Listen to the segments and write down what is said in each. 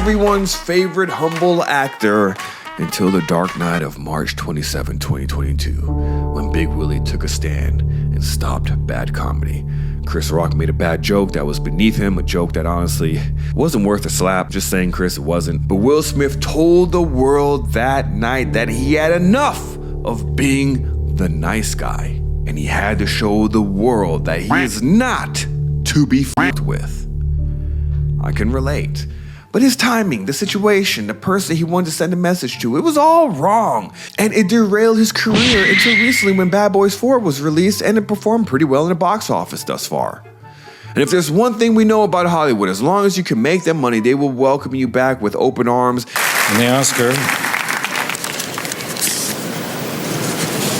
everyone's favorite humble actor until the dark night of March 27, 2022, when Big Willie took a stand and stopped bad comedy. Chris Rock made a bad joke that was beneath him, a joke that honestly wasn't worth a slap. Just saying, Chris, it wasn't. But Will Smith told the world that night that he had enough of being the nice guy. And he had to show the world that he is not to be f***ed with. I can relate. But his timing, the situation, the person he wanted to send a message to, it was all wrong. And it derailed his career until recently when Bad Boys 4 was released and it performed pretty well in the box office thus far. And if there's one thing we know about Hollywood, as long as you can make them money, they will welcome you back with open arms. And the Oscar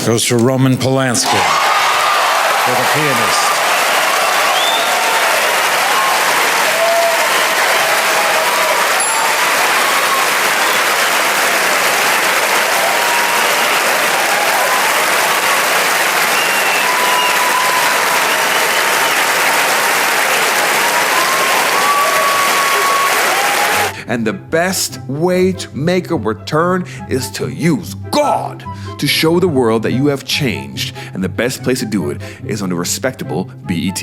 goes to Roman Polanski for The Pianist. And the best way to make a return is to use God to show the world that you have changed. And the best place to do it is on the respectable BET.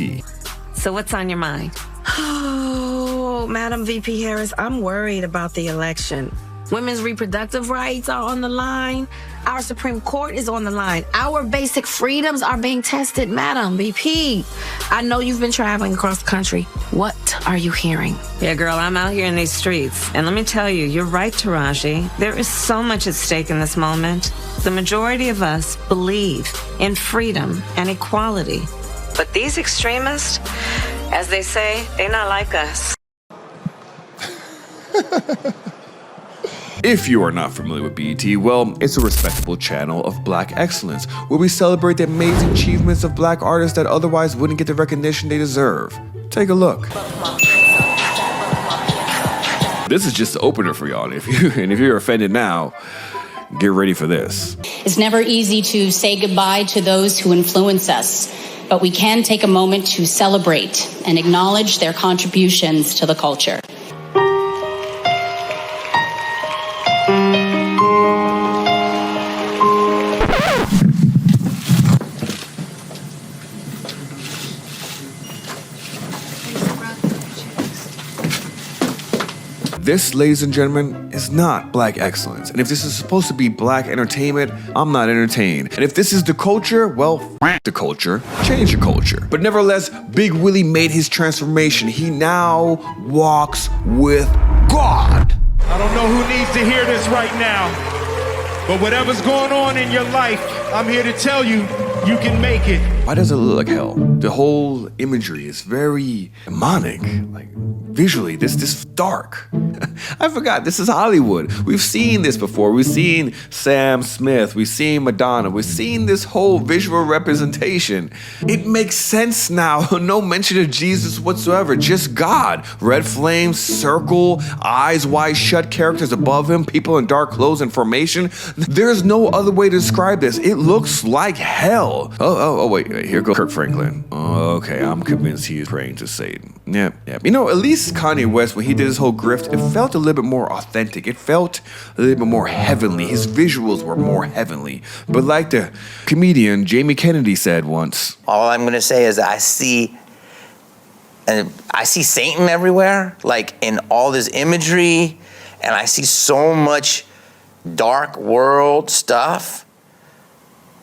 So what's on your mind? Oh, Madam VP Harris, I'm worried about the election. Women's reproductive rights are on the line. Our Supreme Court is on the line. Our basic freedoms are being tested, Madam VP. I know you've been traveling across the country. What are you hearing? Yeah, girl, I'm out here in these streets. And let me tell you, you're right, Taraji. There is so much at stake in this moment. The majority of us believe in freedom and equality. But these extremists, as they say, they're not like us. If you are not familiar with BET, well, it's a respectable channel of Black excellence, where we celebrate the amazing achievements of Black artists that otherwise wouldn't get the recognition they deserve. Take a look. This is just the opener for y'all, and if you're offended now, get ready for this. It's never easy to say goodbye to those who influence us, but we can take a moment to celebrate and acknowledge their contributions to the culture. This, ladies and gentlemen, is not Black excellence. And if this is supposed to be Black entertainment, I'm not entertained. And if this is the culture, well, f*** the culture, change the culture. But nevertheless, Big Willie made his transformation. He now walks with God. I don't know who needs to hear this right now, but whatever's going on in your life, I'm here to tell you, you can make it. Why does it look like hell? The whole imagery is very demonic. Like, visually, this dark. I forgot, this is Hollywood. We've seen this before. We've seen Sam Smith. We've seen Madonna. We've seen this whole visual representation. It makes sense now. No mention of Jesus whatsoever. Just God. Red flames, circle, eyes wide shut, characters above him, people in dark clothes and formation. There's no other way to describe this. It looks like hell. Oh, wait, here goes Kirk Franklin. Okay, I'm convinced he is praying to Satan. Yep. You know, at least Kanye West, when he did his whole grift, it felt a little bit more authentic. It felt a little bit more heavenly. His visuals were more heavenly. But like the comedian Jamie Kennedy said once, all I'm gonna say is I see Satan everywhere, like in all this imagery, and I see so much dark world stuff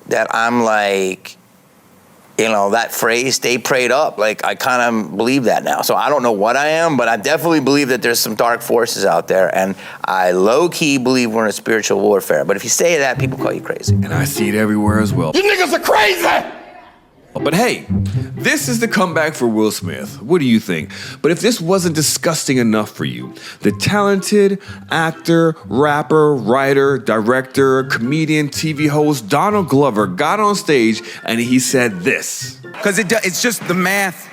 that I'm like, you know, that phrase, stay prayed up, like I kind of believe that now. So I don't know what I am, but I definitely believe that there's some dark forces out there, and I low-key believe we're in a spiritual warfare. But if you say that, people call you crazy. And I see it everywhere as well. You niggas are crazy! But hey, this is the comeback for Will Smith. What do you think? But if this wasn't disgusting enough for you, the talented actor, rapper, writer, director, comedian, TV host Donald Glover got on stage and he said this. Because it's just the math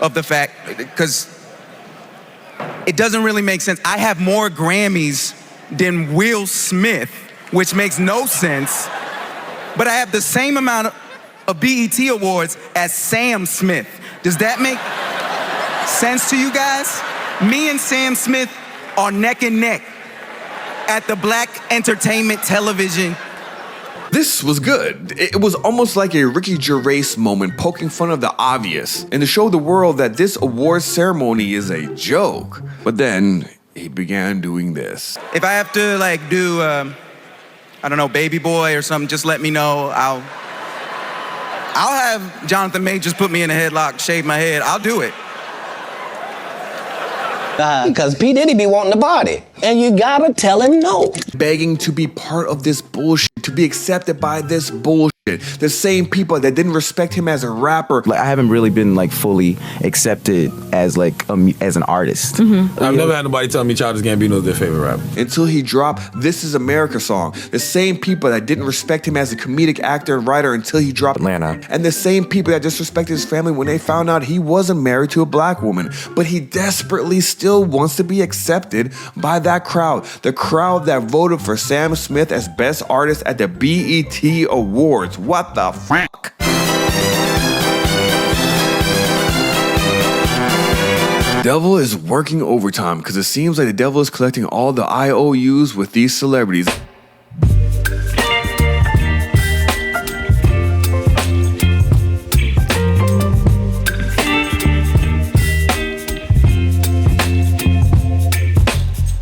of the fact, because it doesn't really make sense. I have more Grammys than Will Smith, which makes no sense, but I have the same amount of BET Awards as Sam Smith. Does that make sense to you guys? Me and Sam Smith are neck and neck at the Black Entertainment Television. This was good. It was almost like a Ricky Gervais moment poking fun of the obvious and to show the world that this awards ceremony is a joke. But then he began doing this. If I have to like do, I don't know, Baby Boy or something, just let me know. I'll have Jonathan Majors put me in a headlock, shave my head. I'll do it. Because P. Diddy be wanting the body, and you gotta tell him no. Begging to be part of this bullshit, to be accepted by this bullshit. The same people that didn't respect him as a rapper. Like, I haven't really been like fully accepted as like as an artist. I've never had nobody tell me Childish Gambino is their favorite rapper. Until he dropped This Is America song. The same people that didn't respect him as a comedic actor and writer until he dropped Atlanta. And the same people that disrespected his family when they found out he wasn't married to a black woman. But he desperately still wants to be accepted by that crowd. The crowd that voted for Sam Smith as Best Artist at the BET Awards. What the fuck? Devil is working overtime because it seems like the devil is collecting all the IOUs with these celebrities.